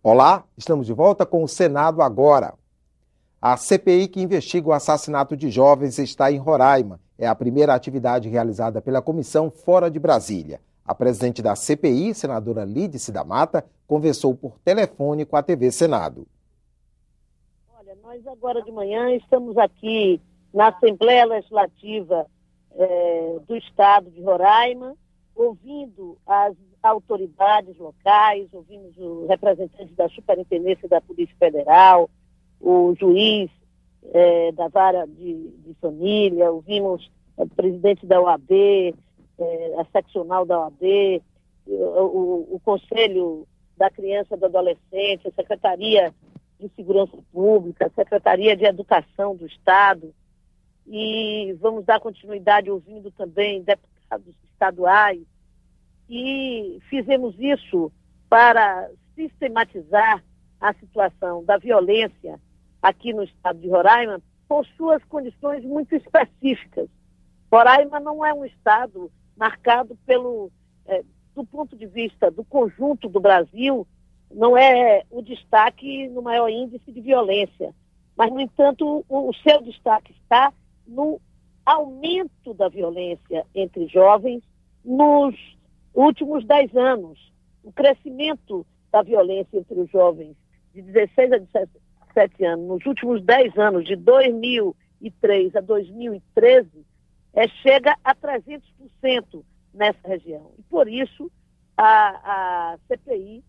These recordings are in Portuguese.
Olá, estamos de volta com o Senado Agora. A CPI que investiga o assassinato de jovens está em Roraima. É a primeira atividade realizada pela comissão fora de Brasília. A presidente da CPI, senadora Lídice da Mata, conversou por telefone com a TV Senado. Olha, nós agora de manhã estamos aqui na Assembleia Legislativa do Estado de Roraima, ouvindo as autoridades locais, ouvimos os representantes da Superintendência da Polícia Federal, o juiz da Vara de Família, ouvimos o presidente da OAB, a seccional da OAB, o Conselho da Criança e do Adolescente, a Secretaria de Segurança Pública, a Secretaria de Educação do Estado, e vamos dar continuidade ouvindo também deputados estaduais, e fizemos isso para sistematizar a situação da violência aqui no estado de Roraima por suas condições muito específicas. Roraima não é um estado marcado do ponto de vista do conjunto do Brasil, não é o destaque no maior índice de violência, mas, no entanto, o seu destaque está no aumento da violência entre jovens nos últimos 10 anos. O crescimento da violência entre os jovens de 16 a 17 anos, nos últimos 10 anos, de 2003 a 2013, chega a 300% nessa região. E, por isso, a CPI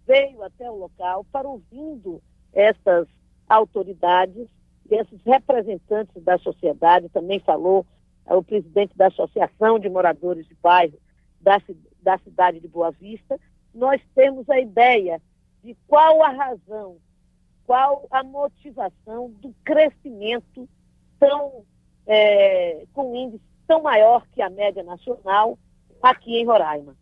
veio até o local para, ouvindo essas autoridades, esses representantes da sociedade, também falou o presidente da Associação de Moradores de Bairro da cidade de Boa Vista. Nós temos a ideia de qual a razão, qual a motivação do crescimento com um índice tão maior que a média nacional aqui em Roraima.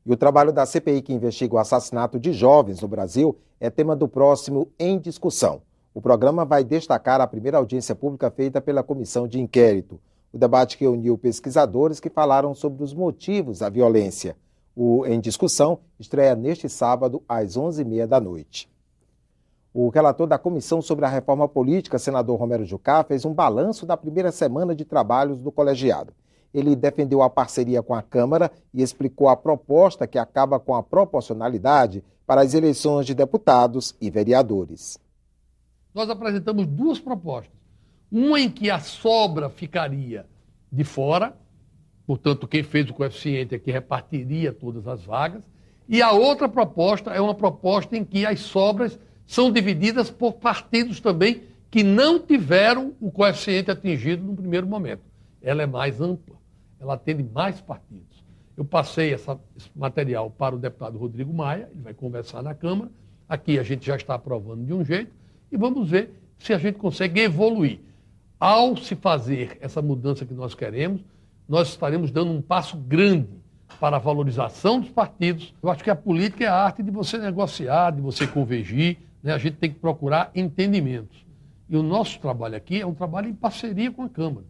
E o trabalho da CPI que investiga o assassinato de jovens no Brasil é tema do próximo Em Discussão. O programa vai destacar a primeira audiência pública feita pela comissão de inquérito. O debate reuniu pesquisadores que falaram sobre os motivos da violência. O Em Discussão estreia neste sábado às 11h30 da noite. O relator da Comissão sobre a Reforma Política, senador Romero Jucá, fez um balanço da primeira semana de trabalhos do colegiado. Ele defendeu a parceria com a Câmara e explicou a proposta que acaba com a proporcionalidade para as eleições de deputados e vereadores. Nós apresentamos duas propostas. Uma em que a sobra ficaria de fora, portanto, quem fez o coeficiente é que repartiria todas as vagas. E a outra proposta é uma proposta em que as sobras são divididas por partidos também que não tiveram o coeficiente atingido no primeiro momento. Ela é mais ampla, ela atende mais partidos. Eu passei esse material para o deputado Rodrigo Maia, ele vai conversar na Câmara. Aqui a gente já está aprovando de um jeito e vamos ver se a gente consegue evoluir. Ao se fazer essa mudança que nós queremos, nós estaremos dando um passo grande para a valorização dos partidos. Eu acho que a política é a arte de você negociar, de você convergir, né? A gente tem que procurar entendimentos. E o nosso trabalho aqui é um trabalho em parceria com a Câmara.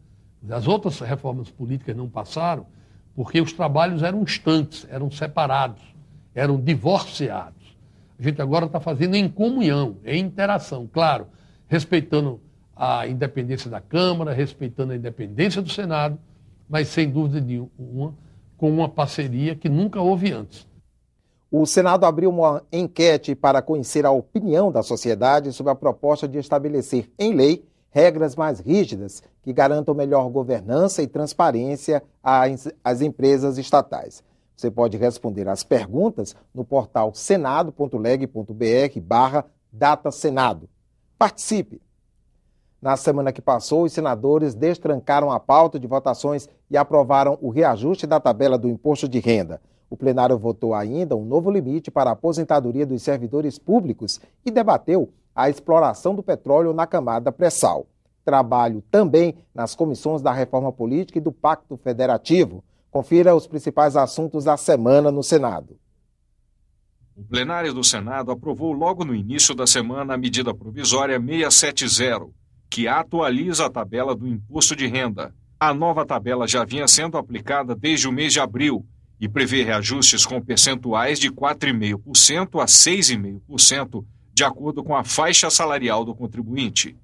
As outras reformas políticas não passaram porque os trabalhos eram distantes, eram separados, eram divorciados. A gente agora está fazendo em comunhão, em interação, claro, respeitando a independência da Câmara, respeitando a independência do Senado, mas sem dúvida nenhuma, com uma parceria que nunca houve antes. O Senado abriu uma enquete para conhecer a opinião da sociedade sobre a proposta de estabelecer em lei regras mais rígidas que garantam melhor governança e transparência às empresas estatais. Você pode responder às perguntas no portal senado.leg.br/datasenado. Participe! Na semana que passou, os senadores destrancaram a pauta de votações e aprovaram o reajuste da tabela do imposto de renda. O plenário votou ainda um novo limite para a aposentadoria dos servidores públicos e debateu a exploração do petróleo na camada pré-sal. Trabalho também nas comissões da Reforma Política e do Pacto Federativo. Confira os principais assuntos da semana no Senado. O plenário do Senado aprovou logo no início da semana a medida provisória 670, que atualiza a tabela do imposto de renda. A nova tabela já vinha sendo aplicada desde o mês de abril e prevê reajustes com percentuais de 4,5% a 6,5%, de acordo com a faixa salarial do contribuinte.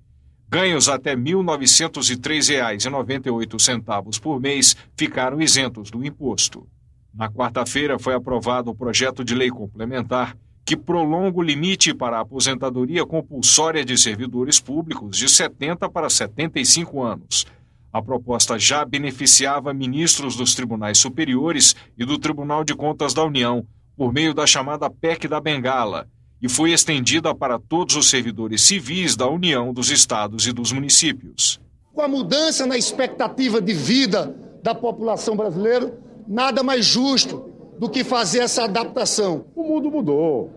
Ganhos até R$ 1.903,98 por mês ficaram isentos do imposto. Na quarta-feira foi aprovado o projeto de lei complementar que prolonga o limite para a aposentadoria compulsória de servidores públicos de 70 para 75 anos. A proposta já beneficiava ministros dos tribunais superiores e do Tribunal de Contas da União, por meio da chamada PEC da Bengala, e foi estendida para todos os servidores civis da União, dos estados e dos municípios. Com a mudança na expectativa de vida da população brasileira, nada mais justo do que fazer essa adaptação. O mundo mudou,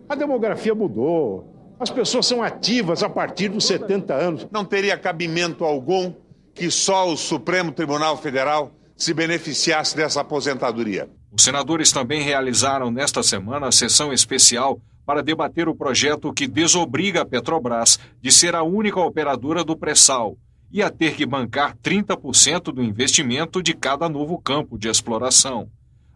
a demografia mudou, as pessoas são ativas a partir dos 70 anos. Não teria cabimento algum que só o Supremo Tribunal Federal se beneficiasse dessa aposentadoria. Os senadores também realizaram nesta semana a sessão especial para debater o projeto que desobriga a Petrobras de ser a única operadora do pré-sal e a ter que bancar 30% do investimento de cada novo campo de exploração.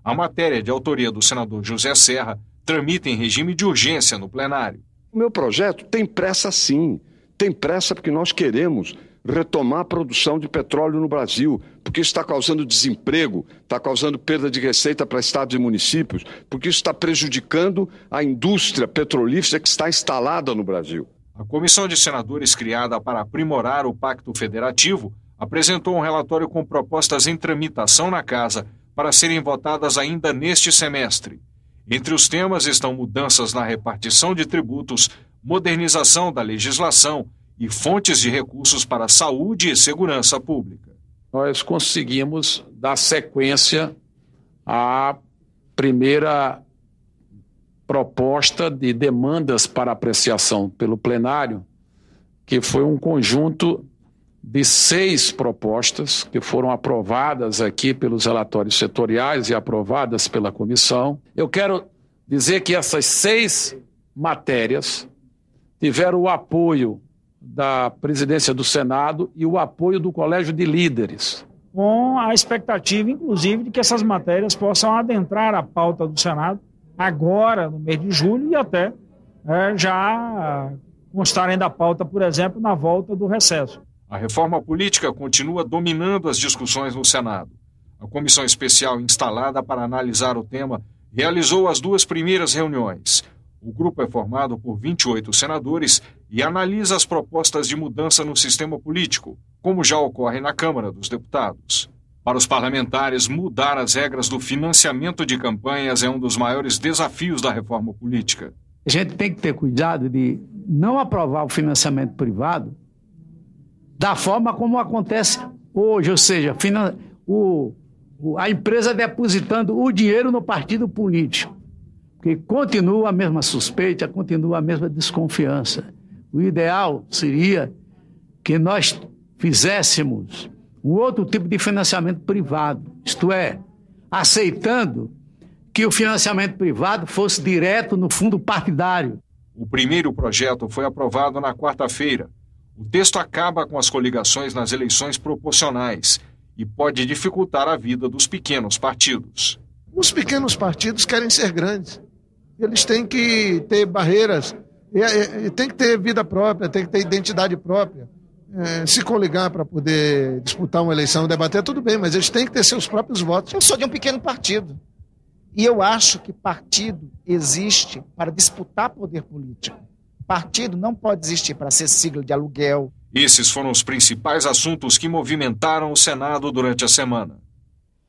A matéria, de autoria do senador José Serra, tramita em regime de urgência no plenário. O meu projeto tem pressa sim, tem pressa porque nós queremos retomar a produção de petróleo no Brasil, porque isso está causando desemprego, está causando perda de receita para estados e municípios, porque isso está prejudicando a indústria petrolífera que está instalada no Brasil. A comissão de senadores criada para aprimorar o Pacto Federativo apresentou um relatório com propostas em tramitação na Casa para serem votadas ainda neste semestre. Entre os temas estão mudanças na repartição de tributos, modernização da legislação e fontes de recursos para a saúde e segurança pública. Nós conseguimos dar sequência à primeira proposta de demandas para apreciação pelo plenário, que foi um conjunto de 6 propostas que foram aprovadas aqui pelos relatórios setoriais e aprovadas pela comissão. Eu quero dizer que essas 6 matérias tiveram o apoio da presidência do Senado e o apoio do Colégio de Líderes. Com a expectativa, inclusive, de que essas matérias possam adentrar a pauta do Senado agora, no mês de julho, e até já constarem da pauta, por exemplo, na volta do recesso. A reforma política continua dominando as discussões no Senado. A comissão especial instalada para analisar o tema realizou as 2 primeiras reuniões. O grupo é formado por 28 senadores e analisa as propostas de mudança no sistema político, como já ocorre na Câmara dos Deputados. Para os parlamentares, mudar as regras do financiamento de campanhas é um dos maiores desafios da reforma política. A gente tem que ter cuidado de não aprovar o financiamento privado da forma como acontece hoje, ou seja, a empresa depositando o dinheiro no partido político. Porque continua a mesma suspeita, continua a mesma desconfiança. O ideal seria que nós fizéssemos um outro tipo de financiamento privado, isto é, aceitando que o financiamento privado fosse direto no fundo partidário. O primeiro projeto foi aprovado na quarta-feira. O texto acaba com as coligações nas eleições proporcionais e pode dificultar a vida dos pequenos partidos. Os pequenos partidos querem ser grandes. Eles têm que ter barreiras, tem que ter vida própria, tem que ter identidade própria. Se coligar para poder disputar uma eleição, debater, tudo bem, mas eles têm que ter seus próprios votos. Eu sou de um pequeno partido e eu acho que partido existe para disputar poder político. Partido não pode existir para ser sigla de aluguel. Esses foram os principais assuntos que movimentaram o Senado durante a semana.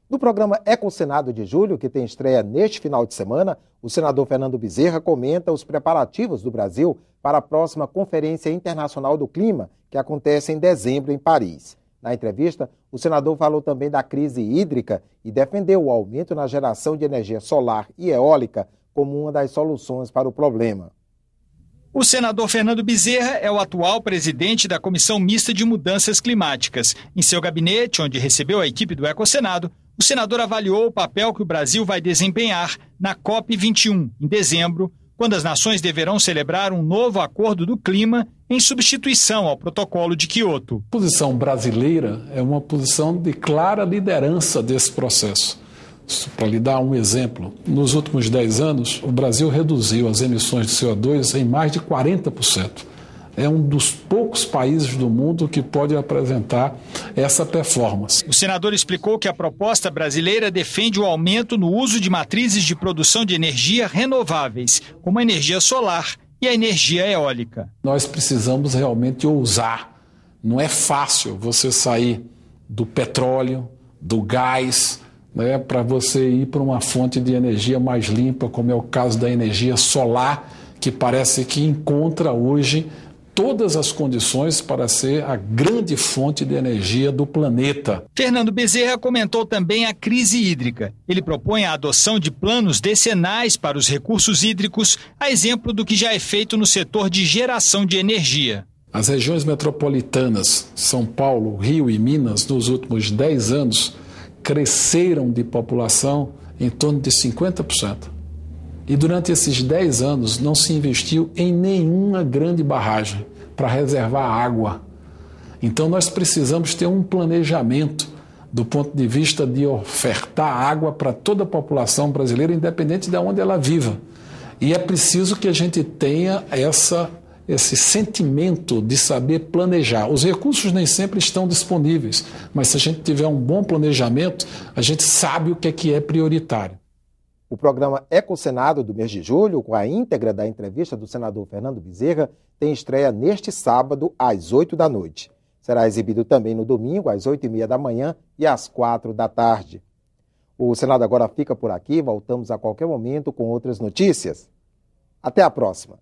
No programa Ecosenado de julho, que tem estreia neste final de semana, o senador Fernando Bezerra comenta os preparativos do Brasil para a próxima Conferência Internacional do Clima, que acontece em dezembro em Paris. Na entrevista, o senador falou também da crise hídrica e defendeu o aumento na geração de energia solar e eólica como uma das soluções para o problema. O senador Fernando Bezerra é o atual presidente da Comissão Mista de Mudanças Climáticas. Em seu gabinete, onde recebeu a equipe do Ecosenado, o senador avaliou o papel que o Brasil vai desempenhar na COP21, em dezembro, quando as nações deverão celebrar um novo acordo do clima em substituição ao Protocolo de Quioto. A posição brasileira é uma posição de clara liderança desse processo. Para lhe dar um exemplo, nos últimos 10 anos, o Brasil reduziu as emissões de CO2 em mais de 40%. É um dos poucos países do mundo que pode apresentar essa performance. O senador explicou que a proposta brasileira defende o aumento no uso de matrizes de produção de energia renováveis, como a energia solar e a energia eólica. Nós precisamos realmente ousar. Não é fácil você sair do petróleo, do gás, né, para você ir para uma fonte de energia mais limpa, como é o caso da energia solar, que parece que encontra hoje todas as condições para ser a grande fonte de energia do planeta. Fernando Bezerra comentou também a crise hídrica. Ele propõe a adoção de planos decenais para os recursos hídricos, a exemplo do que já é feito no setor de geração de energia. As regiões metropolitanas, São Paulo, Rio e Minas, nos últimos 10 anos, cresceram de população em torno de 50%. E durante esses 10 anos não se investiu em nenhuma grande barragem para reservar água. Então nós precisamos ter um planejamento do ponto de vista de ofertar água para toda a população brasileira, independente de onde ela viva. E é preciso que a gente tenha esse sentimento de saber planejar. Os recursos nem sempre estão disponíveis, mas se a gente tiver um bom planejamento, a gente sabe o que é prioritário. O programa Ecosenado do mês de julho, com a íntegra da entrevista do senador Fernando Bezerra, tem estreia neste sábado, às 8 da noite. Será exibido também no domingo, às 8h30 da manhã e às 4 da tarde. O Senado agora fica por aqui, voltamos a qualquer momento com outras notícias. Até a próxima.